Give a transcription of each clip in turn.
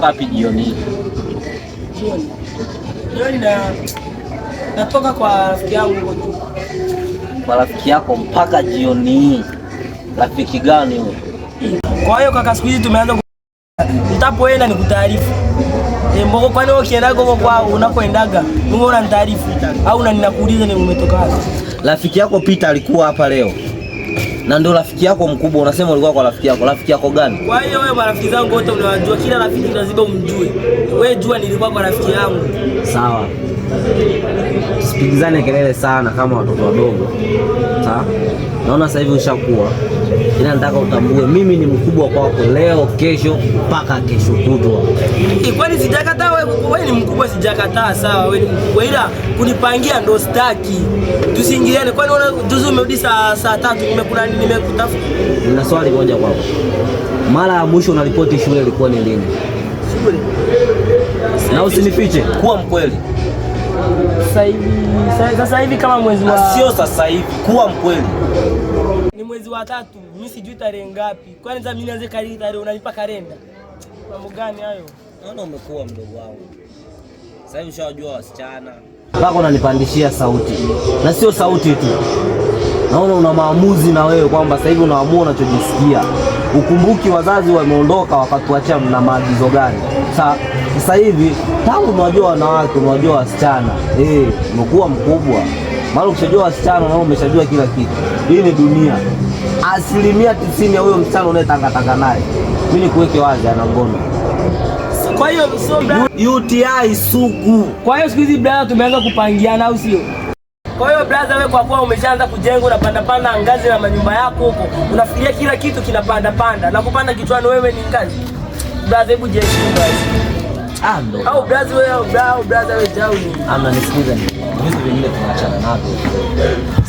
unatoka wapi jioni? Jioni natoka kwa rafiki yangu huko tu. Kwa rafiki yako mpaka jioni? Rafiki gani huyo? Kwa hiyo kaka, siku hizi tumeanza nitapoenda nikutaarifu. Mbona kwani wewe ukienda huko kwa unakoendaga, Mungu unanitaarifu au ninakuuliza ni umetoka wapi? Rafiki yako Peter alikuwa hapa leo. Na ndio rafiki yako mkubwa, unasema ulikuwa kwa rafiki yako. Rafiki yako gani? Kwa hiyo wewe marafiki zangu wote unawajua, kila rafiki lazima umjue. Wewe jua nilikuwa kwa rafiki yangu. Sawa. Sipigizane kelele sana kama watoto wadogo. Sawa? Naona sasa hivi ushakuwa. Ila nataka utambue mimi ni mkubwa kwako leo, kesho, mpaka kesho kutwa. Kwani sijakataa wewe ni mkubwa, sijakataa sawa, wewe ni mkubwa, ila kunipangia ndo staki. Tusiingiliane. Kwani juzi umerudi saa 3 nimekula nini, nimekutafuta? Nina swali moja kwako. Mara ya mwisho unaripoti shule ilikuwa ni lini? Shule. Na usinifiche, kuwa mkweli. Sasa hivi kama mwezi wa... Sio sasa hivi, kuwa mkweli. Ni mwezi wa 3, mimi sijui tarehe ngapi. Kwani sasa mimi nianze kali tarehe unanipa kalenda? Mambo gani hayo? Naona umekuwa mdogo wangu. Sasa hivi ushawajua wasichana. Mpaka unanipandishia sauti. Na sio sauti tu. Naona una maamuzi na wewe kwamba sasa hivi unaamua unachojisikia. Ukumbuki wazazi wameondoka wakatuachia na maagizo gani? Sasa hivi tangu unajua wanawake, unajua wasichana. Umekuwa mkubwa. Mara ukishajua wasichana na umeshajua kila kitu. Hii ni dunia. 90% ya huyo msichana unayetangatanga naye, mimi nikuweke wazi, ana ngono. Kwa hiyo sio UTI sugu. Kwa hiyo siku hizi brother tumeanza kupangiana au sio? Kwa hiyo brother, wewe kwa kuwa umeshaanza kujenga, unapanda panda ngazi na manyumba yako huko, unafikiria kila kitu kinapanda panda na kupanda kichwani wewe ni ngazi. Brother, hebu jiheshimu basi. Ando. Au brother wewe jao ni. Amna, nisikize. Vitu vingine tunaachana navyo.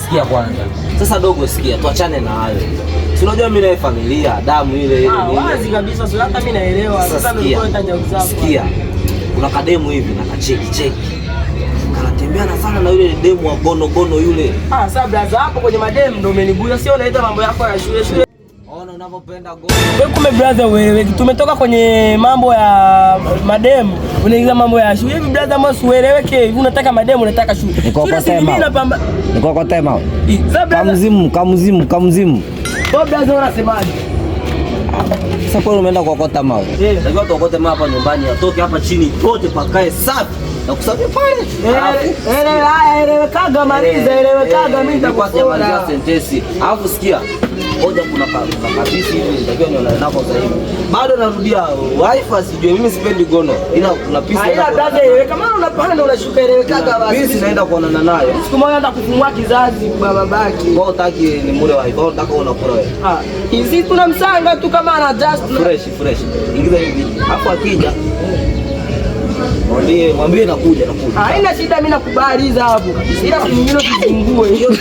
Sikia kwanza. Sasa dogo, sikia, tuachane na hayo. Si unajua mimi na familia, damu ile. Wazi kabisa, sio hata mimi naelewa. Sasa ndio nitaja uzao. Sikia. Kuna kademu hivi na kacheki. Kanatembeana sana na yule demu wa gono yule. Sasa brother, hapo kwenye mademu ndio umenigusa, sio unaita mambo yako ya shule. Ona unapopenda gono. Wewe kume brother, wewe tumetoka kwenye mambo ya mademu, unaingiza mambo ya shule. Hivi brother, mbona usieleweke hivi? Unataka mademu, unataka shule. Niko kwa tema. Kamzimu. Kwa brother unasemaje? Sasa kwa umeenda kuokota mawe. Najua tuokote mawe hapa nyumbani, atoke hapa chini pote pakae safi. Na kusafia pale. Elewekaga maliza mimi nitakwambia sentensi. Alafu sikia. Hoja kuna kabisa hivi nitakiwa nione nako sasa hivi. Bado narudia wifi, sijui mimi sipendi gono. Ila kuna pisi. Haina brother, kama unapanda unashuka, elewekaga basi. Mimi naenda kuonana nayo. Siku moja nataka kufungua kizazi babaki. Wewe utaki ni mule wifi, wewe unataka unakula wewe. Hizi tunamsanga tu kama ana just fresh. Ingiza hivi. Hapo akija mwambie nakuja. Haina shida, mimi nakubali hizo hapo. Ila nyingine tufungue hiyo.